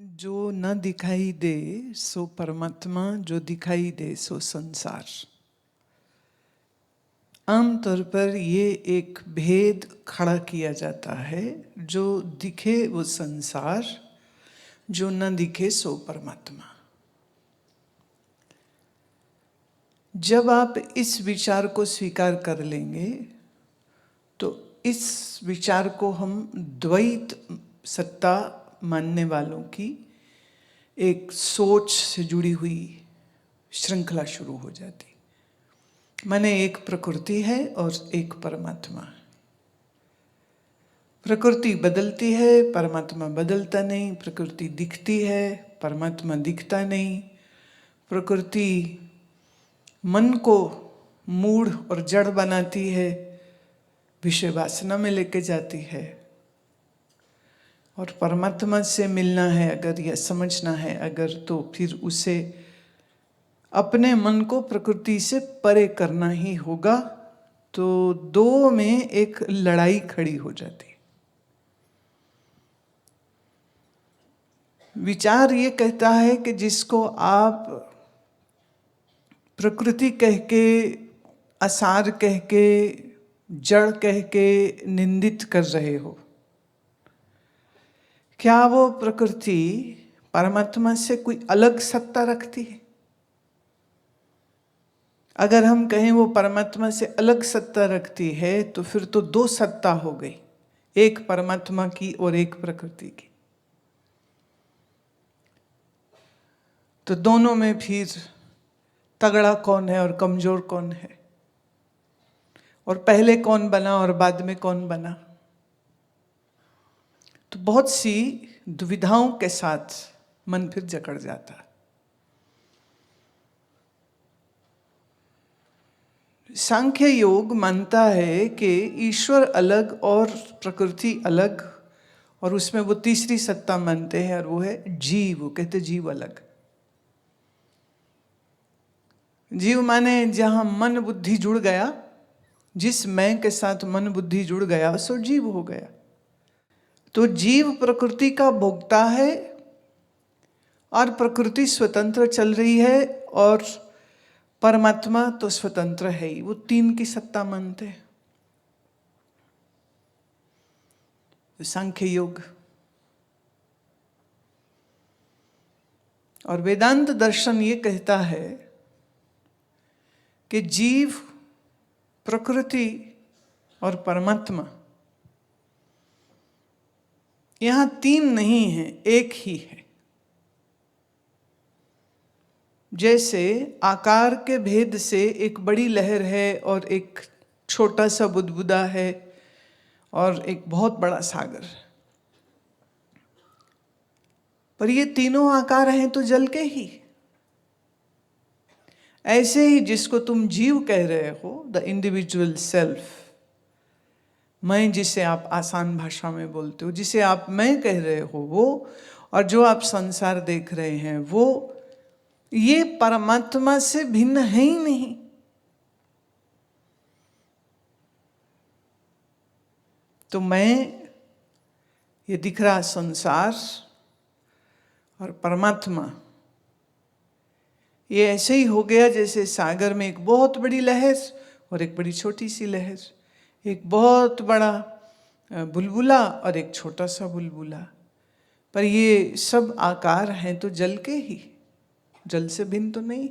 जो न दिखाई दे सो परमात्मा, जो दिखाई दे सो संसार। आमतौर पर ये एक भेद खड़ा किया जाता है, जो दिखे वो संसार, जो न दिखे सो परमात्मा। जब आप इस विचार को स्वीकार कर लेंगे तो इस विचार को हम द्वैत सत्ता मानने वालों की एक सोच से जुड़ी हुई श्रृंखला शुरू हो जाती। माने एक प्रकृति है और एक परमात्मा है। प्रकृति बदलती है, परमात्मा बदलता नहीं। प्रकृति दिखती है, परमात्मा दिखता नहीं। प्रकृति मन को मूढ़ और जड़ बनाती है, विषय वासना में लेके जाती है। और परमात्मा से मिलना है अगर या समझना है अगर, तो फिर उसे अपने मन को प्रकृति से परे करना ही होगा। तो दो में एक लड़ाई खड़ी हो जाती है। विचार ये कहता है कि जिसको आप प्रकृति कह के, असार कह के, जड़ कह के निंदित कर रहे हो, क्या वो प्रकृति परमात्मा से कोई अलग सत्ता रखती है? अगर हम कहें वो परमात्मा से अलग सत्ता रखती है तो फिर तो दो सत्ता हो गई, एक परमात्मा की और एक प्रकृति की। तो दोनों में फिर तगड़ा कौन है और कमजोर कौन है, और पहले कौन बना और बाद में कौन बना? तो बहुत सी दुविधाओं के साथ मन फिर जकड़ जाता है। सांख्य योग मानता है कि ईश्वर अलग और प्रकृति अलग, और उसमें वो तीसरी सत्ता मानते हैं और वो है जीव। वो कहते जीव अलग। जीव माने जहां मन बुद्धि जुड़ गया, जिस मैं के साथ मन बुद्धि जुड़ गया सो जीव हो गया। तो जीव प्रकृति का भोक्ता है और प्रकृति स्वतंत्र चल रही है, और परमात्मा तो स्वतंत्र है ही। वो तीन की सत्ता मानते हैं सांख्य योग। और वेदांत दर्शन ये कहता है कि जीव, प्रकृति और परमात्मा यहां तीन नहीं है, एक ही है। जैसे आकार के भेद से एक बड़ी लहर है और एक छोटा सा बुदबुदा है और एक बहुत बड़ा सागर, पर ये तीनों आकार हैं तो जल के ही। ऐसे ही जिसको तुम जीव कह रहे हो, द इंडिविजुअल सेल्फ, मैं जिसे आप आसान भाषा में बोलते हो, जिसे आप मैं कह रहे हो वो, और जो आप संसार देख रहे हैं वो, ये परमात्मा से भिन्न है ही नहीं। तो मैं, ये दिख रहा संसार और परमात्मा, ये ऐसे ही हो गया जैसे सागर में एक बहुत बड़ी लहर और एक बड़ी छोटी सी लहर, एक बहुत बड़ा बुलबुला और एक छोटा सा बुलबुला। पर ये सब आकार हैं तो जल के ही, जल से भिन्न तो नहीं।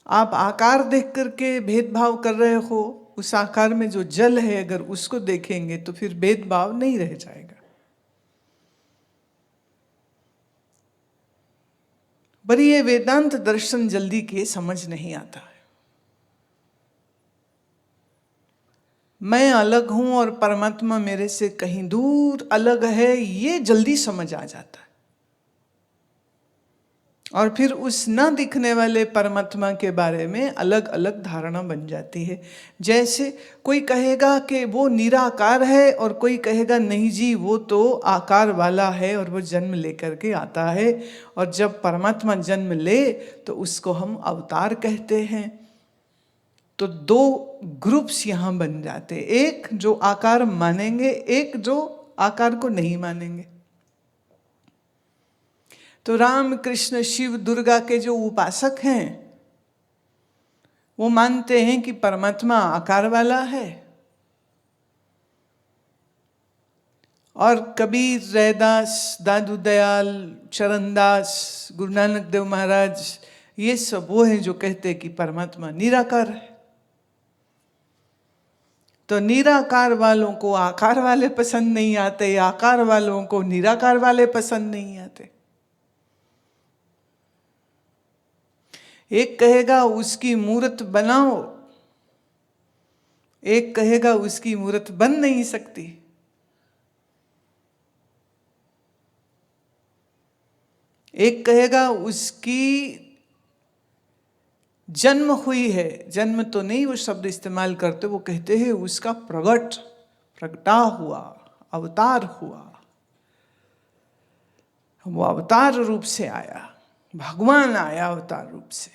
आप आकार देख करके भेदभाव कर रहे हो, उस आकार में जो जल है अगर उसको देखेंगे तो फिर भेदभाव नहीं रह जाएगा। पर ये वेदांत दर्शन जल्दी के समझ नहीं आता है। मैं अलग हूं और परमात्मा मेरे से कहीं दूर अलग है, ये जल्दी समझ आ जाता है। और फिर उस ना दिखने वाले परमात्मा के बारे में अलग अलग धारणा बन जाती है। जैसे कोई कहेगा कि वो निराकार है और कोई कहेगा नहीं जी वो तो आकार वाला है और वो जन्म लेकर के आता है, और जब परमात्मा जन्म ले तो उसको हम अवतार कहते हैं। तो दो ग्रुप्स यहाँ बन जाते, एक जो आकार मानेंगे, एक जो आकार को नहीं मानेंगे। तो राम कृष्ण शिव दुर्गा के जो उपासक हैं वो मानते हैं कि परमात्मा आकार वाला है, और कबीर, रैदास, दादू दयाल, चरणदास, गुरु नानक देव महाराज, ये सब वो हैं जो कहते हैं कि परमात्मा निराकार है। तो निराकार वालों को आकार वाले पसंद नहीं आते, आकार वालों को निराकार वाले पसंद नहीं आते। एक कहेगा उसकी मूर्त बनाओ, एक कहेगा उसकी मूर्त बन नहीं सकती। एक कहेगा उसकी जन्म हुई है, जन्म तो नहीं वो शब्द इस्तेमाल करते, वो कहते हैं उसका प्रगटा हुआ, अवतार हुआ, वो अवतार रूप से आया, भगवान आया अवतार रूप से।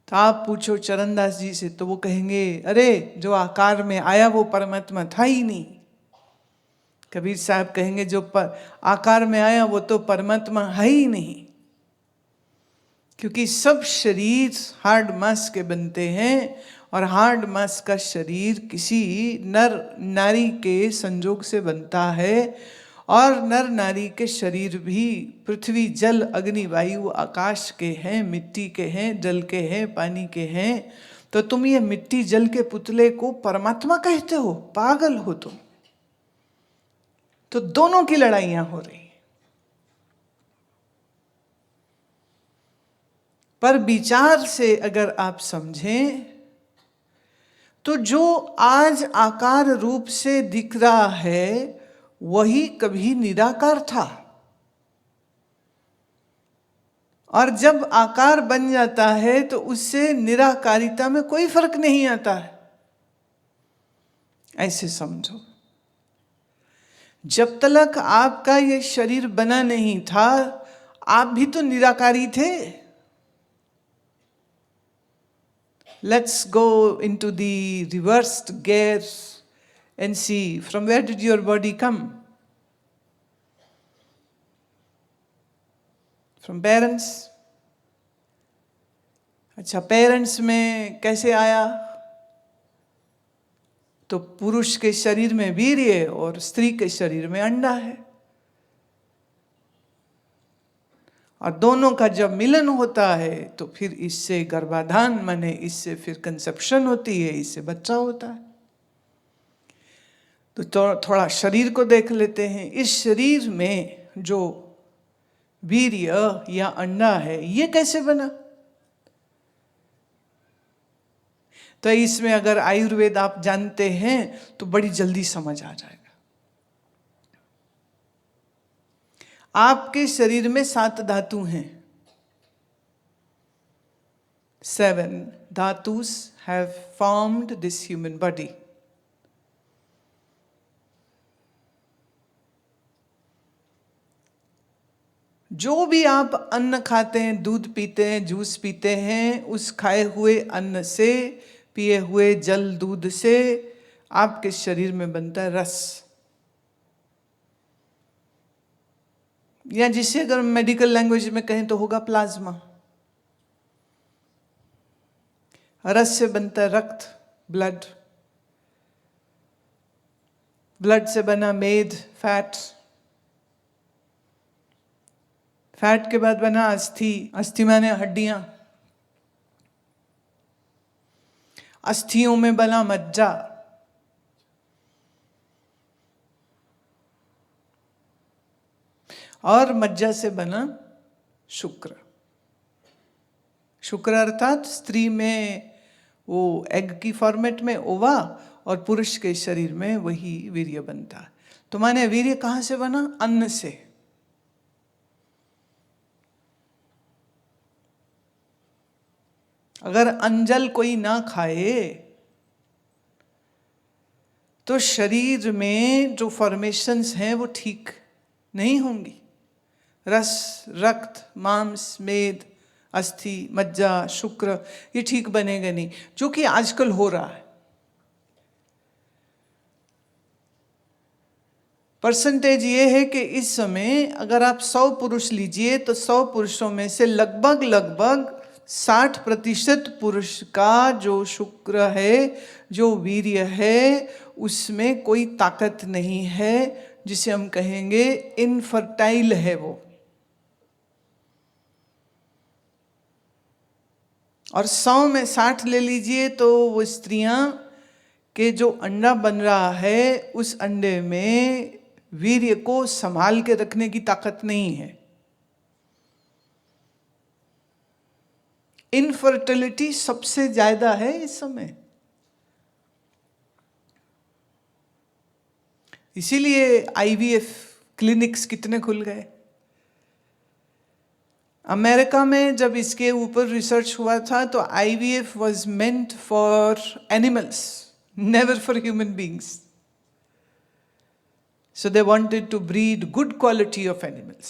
तो आप पूछो चरणदास जी से तो वो कहेंगे अरे जो आकार में आया वो परमात्मा था ही नहीं। कबीर साहब कहेंगे जो आकार में आया वो तो परमात्मा है ही नहीं, क्योंकि सब शरीर हार्ड मांस के बनते हैं और हार्ड मांस का शरीर किसी नर नारी के संजोग से बनता है, और नर नारी के शरीर भी पृथ्वी जल अग्नि वायु आकाश के हैं, मिट्टी के हैं, जल के हैं, पानी के हैं। तो तुम ये मिट्टी जल के पुतले को परमात्मा कहते हो? पागल हो तुम। तो दोनों की लड़ाइयां हो रही हैं। पर विचार से अगर आप समझें तो जो आज आकार रूप से दिख रहा है वही कभी निराकार था, और जब आकार बन जाता है तो उससे निराकारिता में कोई फर्क नहीं आता है। ऐसे समझो, जब तक आपका ये शरीर बना नहीं था आप भी तो निराकारी थे। Let's go into the reversed gear and see from where did your body come? From parents? अच्छा, पेरेंट्स में कैसे आया? तो पुरुष के शरीर में वीर्य और स्त्री के शरीर में अंडा है, और दोनों का जब मिलन होता है तो फिर इससे गर्भाधान माने इससे फिर कंसेप्शन होती है, इससे बच्चा होता है। तो थोड़ा शरीर को देख लेते हैं। इस शरीर में जो वीर्य या अंडा है ये कैसे बना? तो इसमें अगर आयुर्वेद आप जानते हैं तो बड़ी जल्दी समझ आ जाएगा। आपके शरीर में 7 धातु हैं। 7 धातुस have formed this human body. जो भी आप अन्न खाते हैं, दूध पीते हैं, जूस पीते हैं, उस खाए हुए अन्न से, पिए हुए जल दूध से आपके शरीर में बनता है रस, या जिसे अगर मेडिकल लैंग्वेज में कहें तो होगा प्लाज्मा। रस से बनता है रक्त, ब्लड, ब्लड से बना मेद, फैट, फैट के बाद बना अस्थि, अस्थि माने हड्डियां, अस्थियों में बना मज्जा, और मज्जा से बना शुक्र। शुक्र अर्थात स्त्री में वो एग की फॉर्मेट में ओवा, और पुरुष के शरीर में वही वीर्य बनता है। तो माने वीर्य कहाँ से बना? अन्न से। अगर अंजल कोई ना खाए तो शरीर में जो फॉर्मेशंस हैं वो ठीक नहीं होंगी। रस, रक्त, मांस, मेद, अस्थि, मज्जा, शुक्र, ये ठीक बनेगा नहीं, जो कि आजकल हो रहा है। परसेंटेज ये है कि इस समय अगर आप 100 पुरुष लीजिए तो 100 पुरुषों में से लगभग 60% पुरुष का जो शुक्र है, जो वीर्य है, उसमें कोई ताकत नहीं है, जिसे हम कहेंगे इनफर्टाइल है वो। और 100 में 60 ले लीजिए तो वो स्त्रियां के जो अंडा बन रहा है उस अंडे में वीर्य को संभाल के रखने की ताकत नहीं है। इनफर्टिलिटी सबसे ज्यादा है इस समय। इसीलिए आईवीएफ क्लिनिक्स कितने खुल गए। अमेरिका में जब इसके ऊपर रिसर्च हुआ था तो IVF was meant for animals, never for human beings. So they wanted to breed good quality of animals.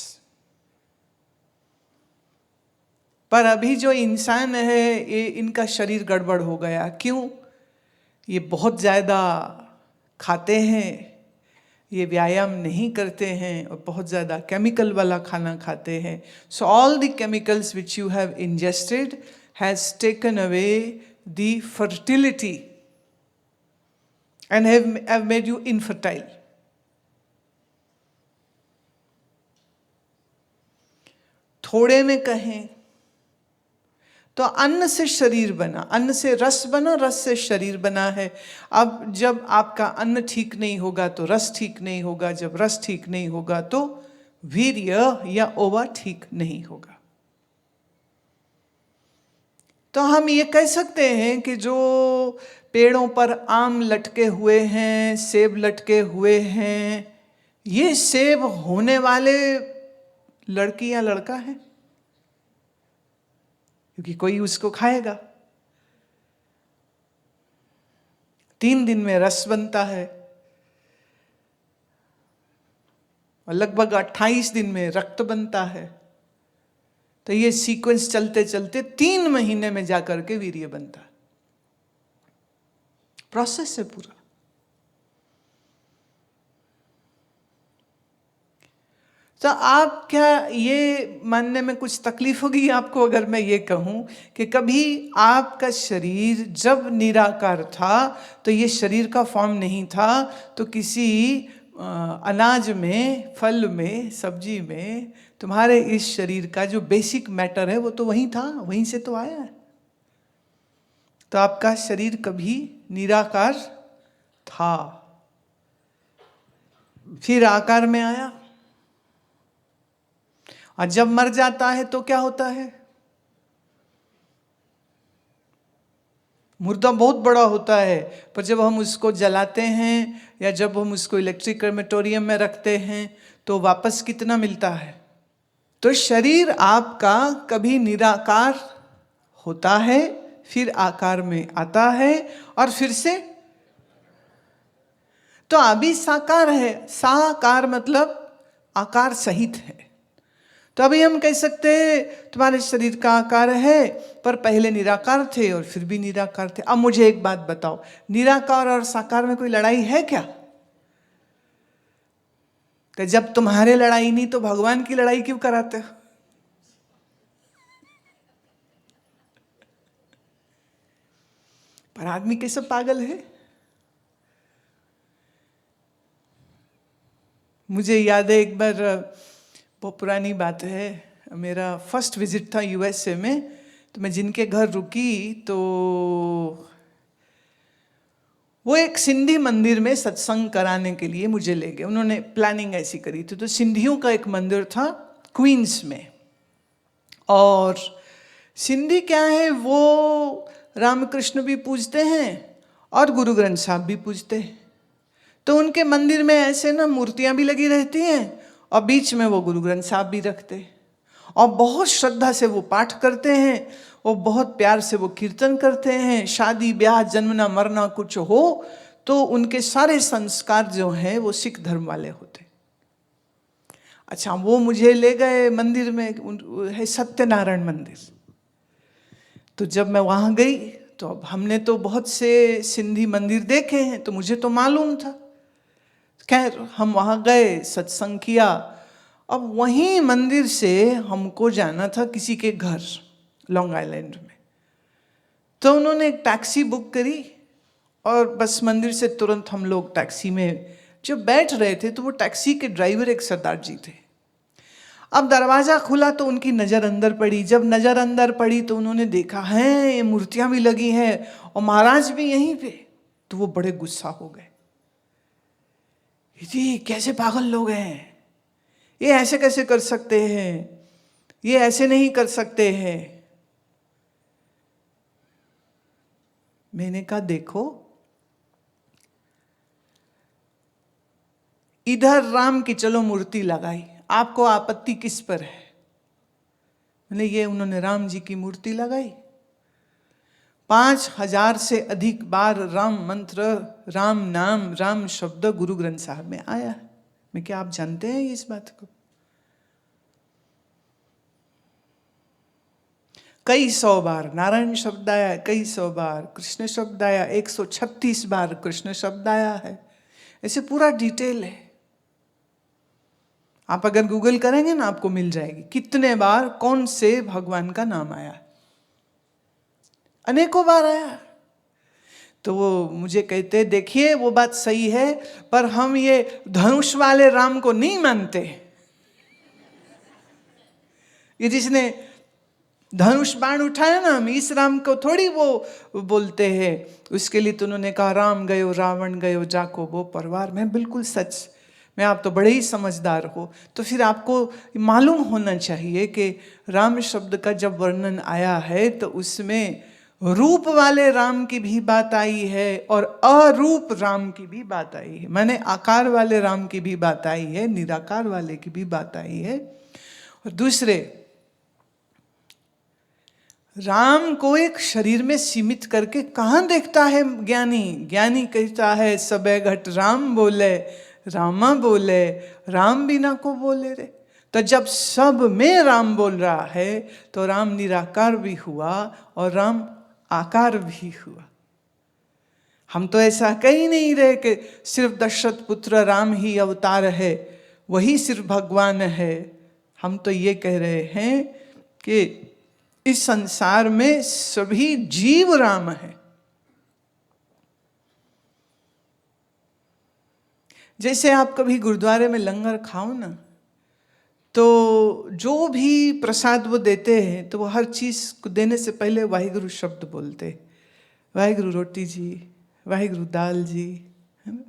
पर अभी जो इंसान है ये इनका शरीर गड़बड़ हो गया। क्यों? ये बहुत ज़्यादा खाते हैं, ये व्यायाम नहीं करते हैं और बहुत ज़्यादा केमिकल वाला खाना खाते हैं। So all the chemicals which you have ingested has taken away the fertility and have made you infertile. थोड़े में कहें तो अन्न से शरीर बना, अन्न से रस बना, रस से शरीर बना है। अब जब आपका अन्न ठीक नहीं होगा तो रस ठीक नहीं होगा, जब रस ठीक नहीं होगा तो वीर्य या ओवा ठीक नहीं होगा। तो हम ये कह सकते हैं कि जो पेड़ों पर आम लटके हुए हैं, सेब लटके हुए हैं, ये सेब होने वाले लड़की या लड़का है, क्योंकि कोई उसको खाएगा। 3 दिन में रस बनता है और लगभग 28 दिन में रक्त बनता है। तो ये सीक्वेंस चलते चलते 3 महीने में जाकर के वीर्य बनता है। प्रोसेस है पूरा। तो आप क्या ये मानने में कुछ तकलीफ होगी आपको अगर मैं ये कहूं कि कभी आपका शरीर जब निराकार था तो ये शरीर का फॉर्म नहीं था, तो किसी अनाज में, फल में, सब्जी में तुम्हारे इस शरीर का जो बेसिक मैटर है वो तो वहीं था, वहीं से तो आया है। तो आपका शरीर कभी निराकार था, फिर आकार में आया, और जब मर जाता है तो क्या होता है? मुर्दा बहुत बड़ा होता है, पर जब हम उसको जलाते हैं या जब हम उसको इलेक्ट्रिक क्रेमेटोरियम में रखते हैं तो वापस कितना मिलता है? तो शरीर आपका कभी निराकार होता है, फिर आकार में आता है और फिर से तो अभी साकार है। साकार मतलब आकार सहित है। तो अभी हम कह सकते हैं तुम्हारे शरीर का आकार है, पर पहले निराकार थे और फिर भी निराकार थे। अब मुझे एक बात बताओ, निराकार और साकार में कोई लड़ाई है क्या? तो जब तुम्हारे लड़ाई नहीं तो भगवान की लड़ाई क्यों कराते हो? पर आदमी कैसे पागल है। मुझे याद है एक बार, बहुत पुरानी बात है, मेरा फर्स्ट विजिट था यूएसए में, तो मैं जिनके घर रुकी तो वो एक सिंधी मंदिर में सत्संग कराने के लिए मुझे ले गए। उन्होंने प्लानिंग ऐसी करी थी। तो सिंधियों का एक मंदिर था क्वींस में, और सिंधी क्या है, वो रामकृष्ण भी पूजते हैं और गुरु ग्रंथ साहब भी पूजते हैं। तो उनके मंदिर में ऐसे ना मूर्तियां भी लगी रहती हैं और बीच में वो गुरु ग्रंथ साहब भी रखते हैं, और बहुत श्रद्धा से वो पाठ करते हैं, और बहुत प्यार से वो कीर्तन करते हैं। शादी ब्याह जन्मना मरना कुछ हो तो उनके सारे संस्कार जो हैं वो सिख धर्म वाले होते। अच्छा, वो मुझे ले गए मंदिर में, है सत्यनारायण मंदिर। तो जब मैं वहाँ गई तो अब हमने तो बहुत से सिंधी मंदिर देखे हैं तो मुझे तो मालूम था। खैर हम वहाँ गए, सत्संग किया। अब वहीं मंदिर से हमको जाना था किसी के घर लॉन्ग आइलैंड में। तो उन्होंने एक टैक्सी बुक करी और बस मंदिर से तुरंत हम लोग टैक्सी में जब बैठ रहे थे तो वो टैक्सी के ड्राइवर एक सरदार जी थे। अब दरवाज़ा खुला तो उनकी नज़र अंदर पड़ी। जब नज़र अंदर पड़ी तो उन्होंने देखा है ये मूर्तियाँ भी लगी हैं और महाराज भी यहीं पे। तो वो बड़े गुस्सा हो गए, जी कैसे पागल लोग हैं, ये ऐसे कैसे कर सकते हैं, ये ऐसे नहीं कर सकते हैं। मैंने कहा देखो, इधर राम की चलो मूर्ति लगाई, आपको आपत्ति किस पर है? मैंने ये उन्होंने राम जी की मूर्ति लगाई। 5000 से अधिक बार राम मंत्र, राम नाम, राम शब्द गुरु ग्रंथ साहब में आया है। मैं क्या आप जानते हैं इस बात को? कई सौ बार नारायण शब्द आया, कई सौ बार कृष्ण शब्द आया, 136 बार कृष्ण शब्द आया है। ऐसे पूरा डिटेल है, आप अगर गूगल करेंगे ना आपको मिल जाएगी कितने बार कौन से भगवान का नाम आया, अनेकों बार आया। तो वो मुझे कहते देखिए वो बात सही है, पर हम ये धनुष वाले राम को नहीं मानते। ये जिसने धनुष बाण उठाया ना, हम इस राम को थोड़ी वो बोलते हैं। उसके लिए तो उन्होंने कहा राम गयो रावण गयो जाको वो परवार। मैं बिल्कुल सच, मैं आप तो बड़े ही समझदार हो, तो फिर आपको मालूम होना चाहिए कि राम शब्द का जब वर्णन आया है तो उसमें रूप वाले राम की भी बात आई है और अरूप राम की भी बात आई है। माने आकार वाले राम की भी बात आई है, निराकार वाले की भी बात आई है। और दूसरे, राम को एक शरीर में सीमित करके कहाँ देखता है ज्ञानी? ज्ञानी कहता है सबे घट राम बोले, रामा बोले, राम बिना को बोले रे। तो जब सब में राम बोल रहा है तो राम निराकार भी हुआ और राम आकार भी हुआ। हम तो ऐसा कह ही नहीं रहे कि सिर्फ दशरथ पुत्र राम ही अवतार है, वही सिर्फ भगवान है। हम तो ये कह रहे हैं कि इस संसार में सभी जीव राम है। जैसे आप कभी गुरुद्वारे में लंगर खाओ ना, तो जो भी प्रसाद वो देते हैं तो वो हर चीज़ को देने से पहले वाहिगुरु शब्द बोलते, वाहिगुरु रोटी जी, वाहिगुरु दाल जी, है ना,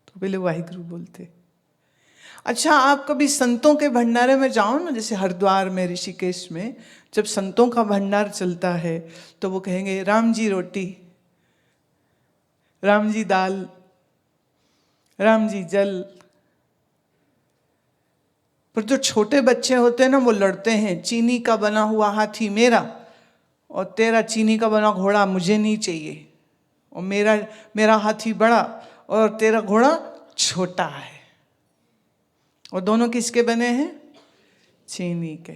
तो पहले वाहिगुरु बोलते। अच्छा, आप कभी संतों के भंडारे में जाओ ना, जैसे हरिद्वार में, ऋषिकेश में, जब संतों का भंडार चलता है तो वो कहेंगे राम जी रोटी, राम जी दाल, राम जी जल। पर जो छोटे बच्चे होते हैं ना वो लड़ते हैं, चीनी का बना हुआ हाथी मेरा और तेरा चीनी का बना घोड़ा मुझे नहीं चाहिए, और मेरा हाथी बड़ा और तेरा घोड़ा छोटा है। और दोनों किसके बने हैं? चीनी के।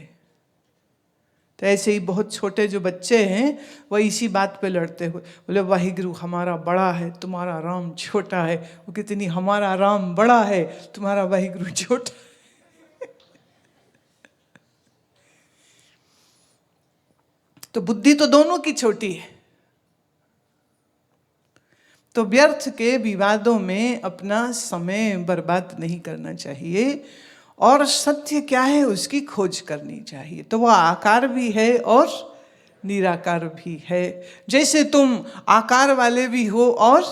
तो ऐसे ही बहुत छोटे जो बच्चे हैं वह इसी बात पे लड़ते हुए बोले वाहिगुरु हमारा बड़ा है, तुम्हारा राम छोटा है। वो कितनी, हमारा राम बड़ा है, तुम्हारा वाहिगुरु छोटा। तो बुद्धि तो दोनों की छोटी है। तो व्यर्थ के विवादों में अपना समय बर्बाद नहीं करना चाहिए और सत्य क्या है उसकी खोज करनी चाहिए। तो वह आकार भी है और निराकार भी है, जैसे तुम आकार वाले भी हो और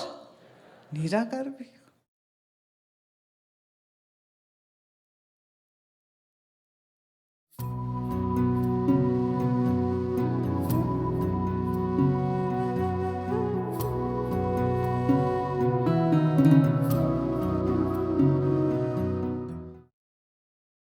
निराकार भी।